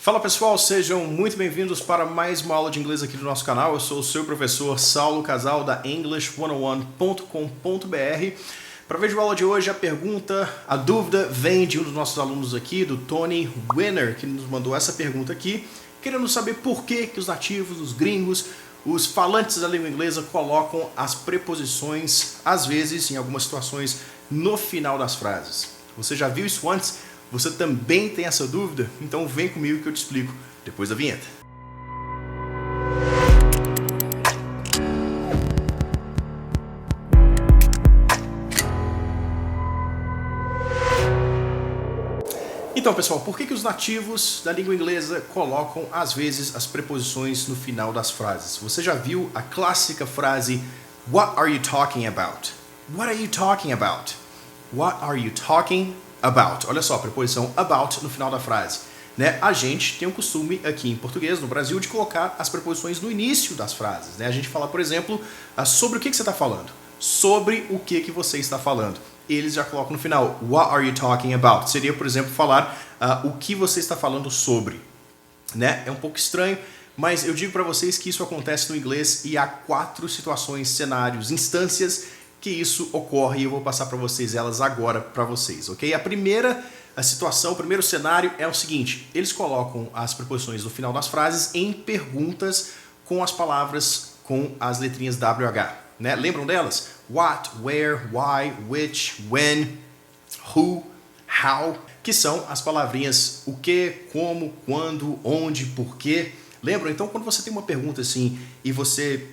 Fala pessoal, sejam muito bem-vindos para mais uma aula de inglês aqui do nosso canal. Eu sou o seu professor Saulo Casal da English101.com.br. Para ver a aula de hoje, a dúvida vem de um dos nossos alunos aqui, do Tony Winner, que nos mandou essa pergunta aqui, querendo saber por que os nativos, os gringos, os falantes da língua inglesa colocam as preposições, às vezes, em algumas situações, no final das frases. Você já viu isso antes? Você também tem essa dúvida? Então vem comigo que eu te explico depois da vinheta. Então, pessoal, por que os nativos da língua inglesa colocam, às vezes, as preposições no final das frases? Você já viu a clássica frase What are you talking about? What are you talking about? What are you talking about? Olha só, a preposição about no final da frase. Né? A gente tem o costume aqui em português, no Brasil, de colocar as preposições no início das frases. Né? A gente fala, por exemplo, sobre o que você está falando. Sobre o que você está falando. Eles já colocam no final, what are you talking about? Seria, por exemplo, falar o que você está falando sobre. Né? É um pouco estranho, mas eu digo para vocês que isso acontece no inglês e há 4 situações, cenários, instâncias que isso ocorre e eu vou passar para vocês elas agora para vocês, ok? A primeira situação, o primeiro cenário é o seguinte, eles colocam as preposições no final das frases em perguntas com as palavras com as letrinhas WH, né? Lembram delas? What, where, why, which, when, who, how, que são as palavrinhas o que, como, quando, onde, porquê. Lembram? Então, quando você tem uma pergunta assim e você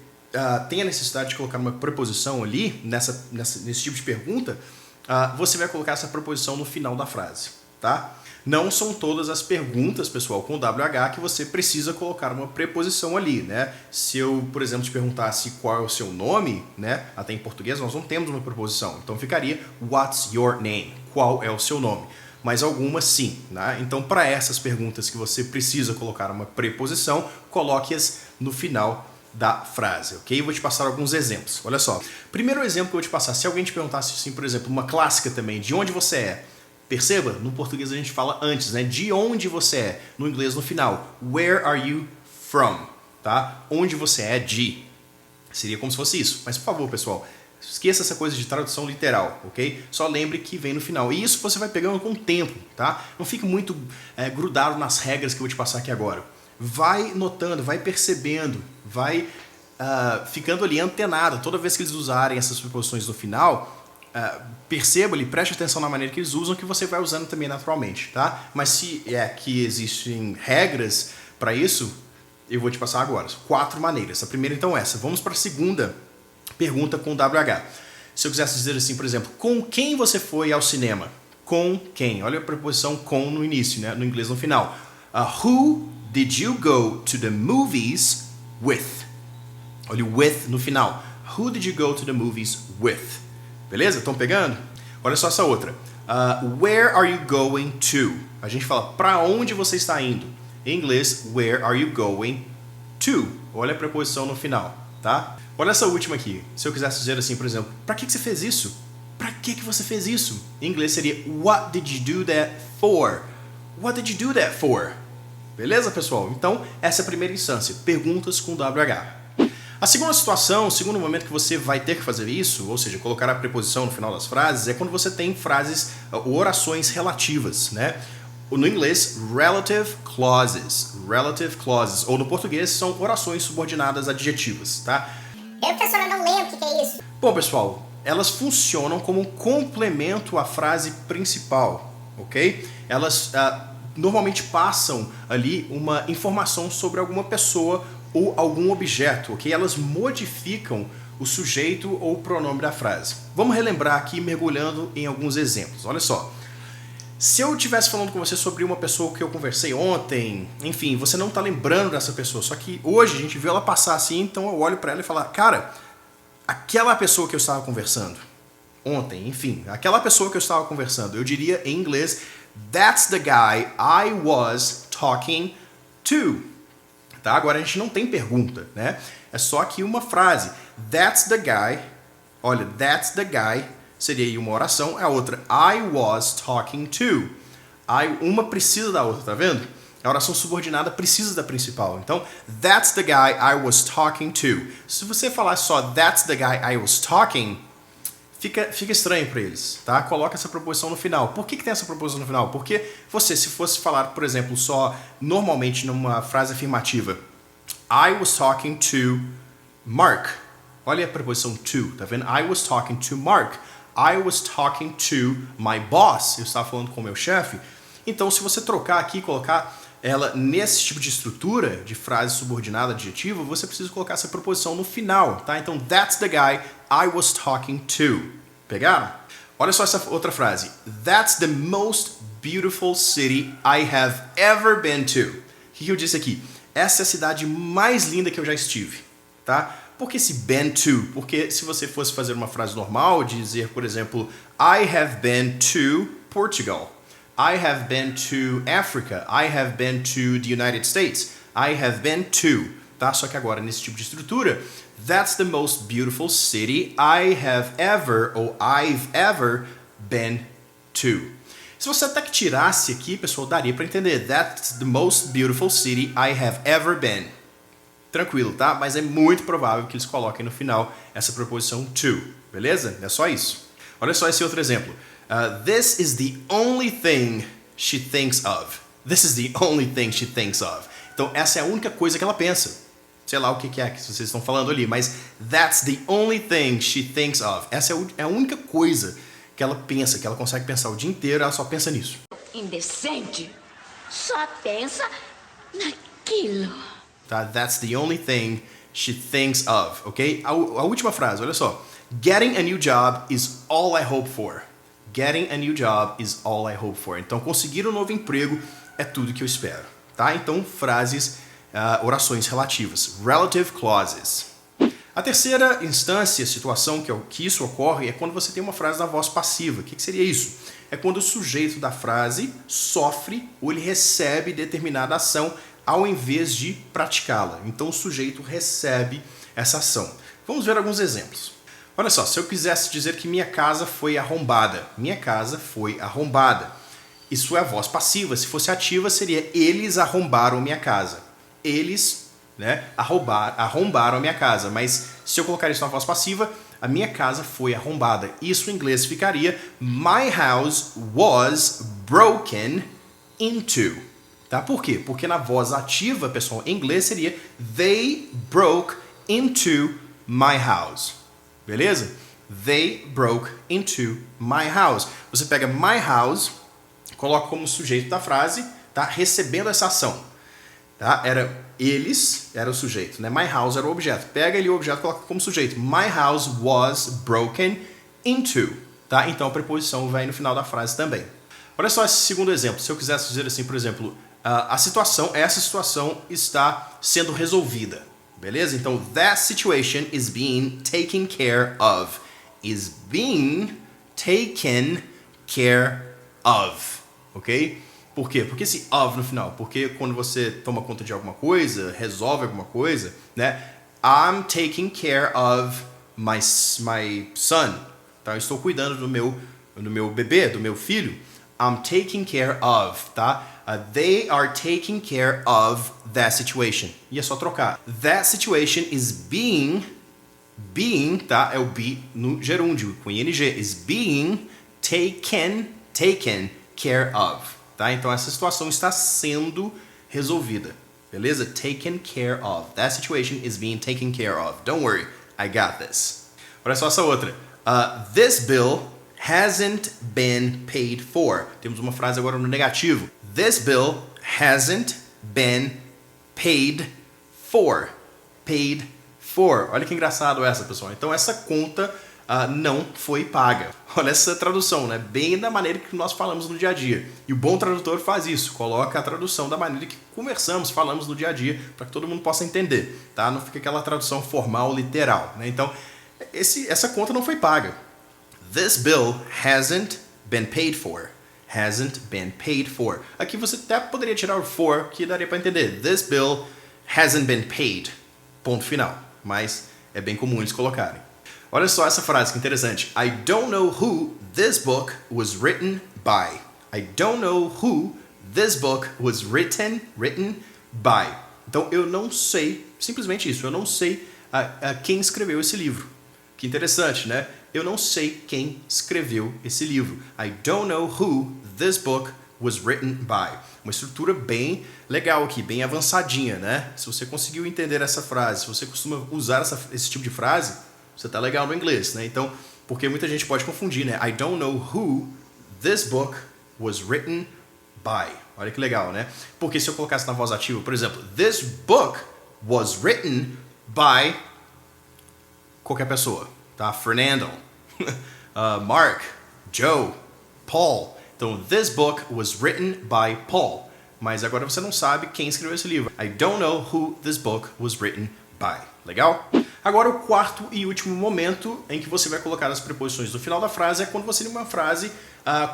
tem a necessidade de colocar uma preposição ali, nesse tipo de pergunta, você vai colocar essa preposição no final da frase, tá? Não são todas as perguntas, pessoal, com WH que você precisa colocar uma preposição ali, né? Se eu, por exemplo, te perguntasse qual é o seu nome, né? Até em português nós não temos uma preposição, então ficaria What's your name? Qual é o seu nome? Mas algumas sim, né? Então, para essas perguntas que você precisa colocar uma preposição, coloque-as no final da frase, ok? Eu vou te passar alguns exemplos. Olha só. Primeiro exemplo que eu vou te passar, se alguém te perguntasse assim, por exemplo, uma clássica também, de onde você é? Perceba, no português a gente fala antes, né? De onde você é? No inglês no final. Where are you from? Tá? Onde você é de? Seria como se fosse isso. Mas por favor, pessoal, esqueça essa coisa de tradução literal, ok? Só lembre que vem no final. E isso você vai pegando com o tempo, tá? Não fique muito grudado nas regras que eu vou te passar aqui agora. Vai notando, vai percebendo, vai ficando ali antenado. Toda vez que eles usarem essas preposições no final, perceba ali, preste atenção na maneira que eles usam, que você vai usando também naturalmente, tá? Mas se é que existem regras para isso, eu vou te passar agora. 4 maneiras. A primeira então é essa. Vamos para a segunda pergunta com WH. Se eu quisesse dizer assim, por exemplo, com quem você foi ao cinema? Com quem? Olha a preposição com no início, né? No inglês no final. Who did you go to the movies with? Olha o with no final. Who did you go to the movies with? Beleza? Estão pegando? Olha só essa outra. Where are you going to? A gente fala, para onde você está indo? Em inglês, where are you going to? Olha a preposição no final, tá? Olha essa última aqui. Se eu quisesse dizer assim, por exemplo, para que você fez isso? Para que você fez isso? Em inglês seria, what did you do that for? What did you do that for? Beleza, pessoal? Então, essa é a primeira instância, perguntas com WH. A segunda situação, o segundo momento que você vai ter que fazer isso, ou seja, colocar a preposição no final das frases, é quando você tem frases ou orações relativas, né? No inglês, relative clauses, ou no português, são orações subordinadas adjetivas, tá? Professor, eu não lembro o que é isso. Bom, pessoal, elas funcionam como um complemento à frase principal, ok? Elas normalmente passam ali uma informação sobre alguma pessoa ou algum objeto, ok? Elas modificam o sujeito ou o pronome da frase. Vamos relembrar aqui, mergulhando em alguns exemplos. Olha só. Se eu estivesse falando com você sobre uma pessoa que eu conversei ontem, enfim, você não está lembrando dessa pessoa, só que hoje a gente viu ela passar assim, então eu olho para ela e falo, cara, aquela pessoa que eu estava conversando ontem, enfim, aquela pessoa que eu estava conversando, eu diria em inglês, that's the guy I was talking to. Tá? Agora a gente não tem pergunta, né? É só aqui uma frase. That's the guy. Olha, that's the guy seria aí uma oração. A outra, I was talking to. Uma precisa da outra, tá vendo? A oração subordinada precisa da principal. Então, that's the guy I was talking to. Se você falar só that's the guy I was talking, fica estranho para eles, tá? Coloca essa preposição no final. Por que tem essa preposição no final? Porque você, se fosse falar, por exemplo, só normalmente numa frase afirmativa, I was talking to Mark. Olha a preposição to, tá vendo? I was talking to Mark. I was talking to my boss. Eu estava falando com o meu chefe. Então, se você trocar aqui e colocar ela nesse tipo de estrutura, de frase subordinada, adjetiva, você precisa colocar essa preposição no final, tá? Então, that's the guy I was talking to. Pegaram? Olha só essa outra frase. That's the most beautiful city I have ever been to. O que eu disse aqui? Essa é a cidade mais linda que eu já estive, tá? Por que esse been to? Porque se você fosse fazer uma frase normal, dizer, por exemplo, I have been to Portugal. I have been to Africa. I have been to the United States. I have been to, tá? Só que agora, nesse tipo de estrutura, that's the most beautiful city I have ever, ou I've ever been to. Se você até que tirasse aqui, pessoal, daria para entender. That's the most beautiful city I have ever been. Tranquilo, tá? Mas é muito provável que eles coloquem no final essa preposição to, beleza? É só isso. Olha só esse outro exemplo. This is the only thing she thinks of. This is the only thing she thinks of. Então, essa é a única coisa que ela pensa. Sei lá o que é que vocês estão falando ali, mas that's the only thing she thinks of. Essa é a única coisa que ela pensa, que ela consegue pensar o dia inteiro, ela só pensa nisso. Indecente. Só pensa naquilo. Tá? That's the only thing she thinks of, ok? A última frase, olha só. Getting a new job is all I hope for. Getting a new job is all I hope for. Então, conseguir um novo emprego é tudo que eu espero, tá? Então, frases, orações relativas. Relative clauses. A terceira instância, situação que isso ocorre é quando você tem uma frase na voz passiva. O que seria isso? É quando o sujeito da frase sofre ou ele recebe determinada ação ao invés de praticá-la. Então, o sujeito recebe essa ação. Vamos ver alguns exemplos. Olha só, se eu quisesse dizer que minha casa foi arrombada. Minha casa foi arrombada. Isso é a voz passiva. Se fosse ativa, seria eles arrombaram minha casa. Eles, né, arrombaram minha casa. Mas se eu colocar isso na voz passiva, a minha casa foi arrombada. Isso em inglês ficaria My house was broken into. Tá? Por quê? Porque na voz ativa, pessoal, em inglês seria They broke into my house. Beleza? They broke into my house. Você pega my house, coloca como sujeito da frase, tá? Recebendo essa ação. Tá? Eles era o sujeito, né? My house era o objeto. Pega ali o objeto e coloca como sujeito. My house was broken into. Tá? Então a preposição vai no final da frase também. Olha só esse segundo exemplo. Se eu quisesse dizer assim, por exemplo, essa situação está sendo resolvida. Beleza? Então, that situation is being taken care of. Is being taken care of. Ok? Por quê? Por que esse of no final? Porque quando você toma conta de alguma coisa, resolve alguma coisa, né? I'm taking care of my son. Tá? Eu estou cuidando do meu bebê, do meu filho. I'm taking care of, tá? They are taking care of that situation. E é só trocar. That situation is being, tá? É o be no gerúndio, com ing. Is being taken care of. Tá? Então, essa situação está sendo resolvida. Beleza? Taken care of. That situation is being taken care of. Don't worry, I got this. Olha só essa outra. This bill hasn't been paid for. Temos uma frase agora no negativo. This bill hasn't been paid for. Paid for. Olha que engraçado essa, pessoal. Então, essa conta não foi paga. Olha essa tradução, né? Bem da maneira que nós falamos no dia a dia. E o bom tradutor faz isso. Coloca a tradução da maneira que conversamos, falamos no dia a dia, para que todo mundo possa entender. Tá? Não fica aquela tradução formal, literal. Né? Então, essa conta não foi paga. This bill hasn't been paid for. Hasn't been paid for. Aqui você até poderia tirar o for, que daria para entender. This bill hasn't been paid. Ponto final. Mas é bem comum eles colocarem. Olha só essa frase que interessante. I don't know who this book was written by. I don't know who this book was written by. Então eu não sei, simplesmente isso, eu não sei quem escreveu esse livro. Que interessante, né? Eu não sei quem escreveu esse livro. I don't know who this book was written by. Uma estrutura bem legal aqui, bem avançadinha, né? Se você conseguiu entender essa frase, se você costuma usar esse tipo de frase, você tá legal no inglês, né? Então, porque muita gente pode confundir, né? I don't know who this book was written by. Olha que legal, né? Porque se eu colocasse na voz ativa, por exemplo, this book was written by qualquer pessoa, tá? Fernando, Mark, Joe, Paul. Então, this book was written by Paul. Mas agora você não sabe quem escreveu esse livro. I don't know who this book was written by. Legal? Agora, o quarto e último momento em que você vai colocar as preposições no final da frase é quando você tem uma frase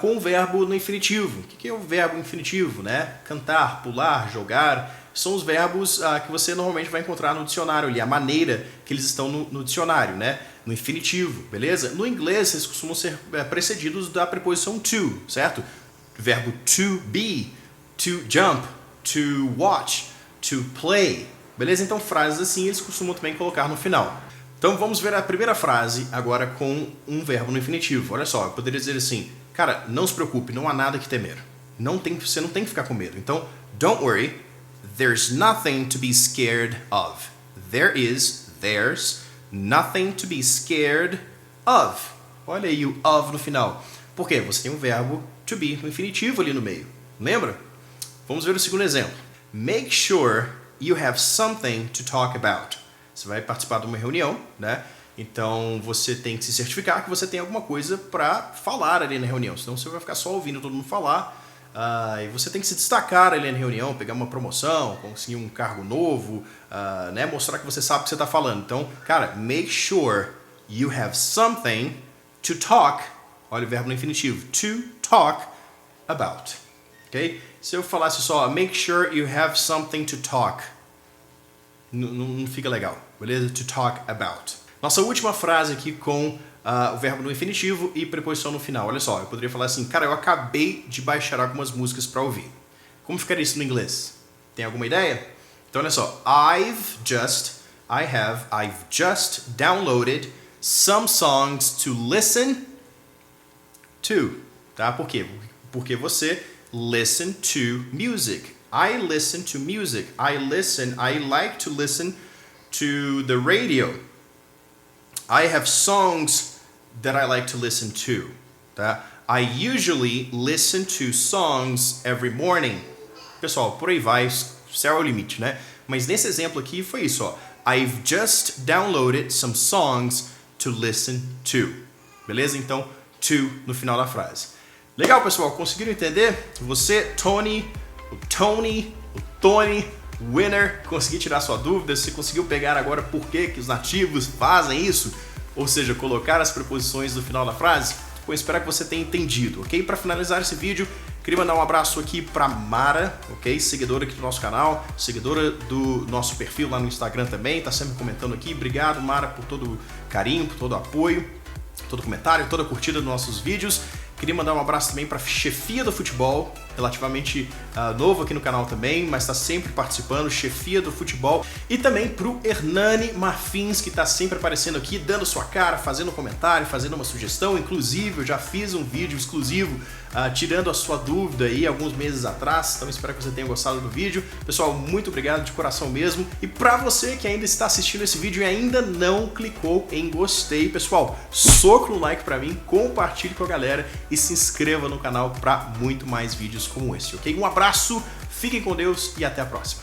com o verbo no infinitivo. O que é o verbo infinitivo, né? Cantar, pular, jogar. São os verbos que você normalmente vai encontrar no dicionário ali, a maneira que eles estão no dicionário, né? No infinitivo, beleza? No inglês, eles costumam ser precedidos da preposição to, certo? Verbo to be, to jump, to watch, to play, beleza? Então, frases assim, eles costumam também colocar no final. Então, vamos ver a primeira frase agora com um verbo no infinitivo. Olha só, eu poderia dizer assim, cara, não se preocupe, não há nada que temer. Você não tem que ficar com medo. Então, don't worry, there's nothing to be scared of. There's nothing to be scared of. Olha aí o of no final. Por quê? Você tem um verbo to be no infinitivo ali no meio. Lembra? Vamos ver o segundo exemplo. Make sure you have something to talk about. Você vai participar de uma reunião, né? Então você tem que se certificar que você tem alguma coisa para falar ali na reunião. Senão você vai ficar só ouvindo todo mundo falar. E você tem que se destacar ali na reunião, pegar uma promoção, conseguir um cargo novo, né? Mostrar que você sabe o que você está falando. Então, cara, make sure you have something to talk. Olha o verbo no infinitivo. To talk about. Okay? Se eu falasse só make sure you have something to talk, não fica legal, beleza? To talk about. Nossa última frase aqui com o verbo no infinitivo e preposição no final. Olha só, eu poderia falar assim, cara, eu acabei de baixar algumas músicas para ouvir. Como ficaria isso no inglês? Tem alguma ideia? Então olha só, I've just downloaded some songs to listen to. Tá? Por quê? Porque você listen to music. I listen to music. I like to listen to the radio. I have songs that I like to listen to. Tá? I usually listen to songs every morning. Pessoal, por aí vai, céu é o limite, né? Mas nesse exemplo aqui foi isso, ó. I've just downloaded some songs to listen to. Beleza? Então, to no final da frase. Legal, pessoal? Conseguiram entender? Você, Tony, o Tony, Winner, consegui tirar sua dúvida? Você conseguiu pegar agora por que os nativos fazem isso? Ou seja, colocar as preposições no final da frase? Bom, espero que você tenha entendido, ok? Para finalizar esse vídeo, queria mandar um abraço aqui para Mara, ok? Seguidora aqui do nosso canal, seguidora do nosso perfil lá no Instagram também, tá sempre comentando aqui. Obrigado, Mara, por todo o carinho, por todo o apoio, todo comentário, toda a curtida dos nossos vídeos. Queria mandar um abraço também para a Chefia do Futebol, relativamente novo aqui no canal também, mas está sempre participando, Chefia do Futebol. E também para o Hernani Marfins, que está sempre aparecendo aqui, dando sua cara, fazendo um comentário, fazendo uma sugestão. Inclusive, eu já fiz um vídeo exclusivo tirando a sua dúvida aí alguns meses atrás, então espero que você tenha gostado do vídeo. Pessoal, muito obrigado de coração mesmo. E para você que ainda está assistindo esse vídeo e ainda não clicou em gostei, pessoal, soca no like para mim, compartilhe com a galera e se inscreva no canal para muito mais vídeos como esse, ok? Um abraço, fiquem com Deus e até a próxima.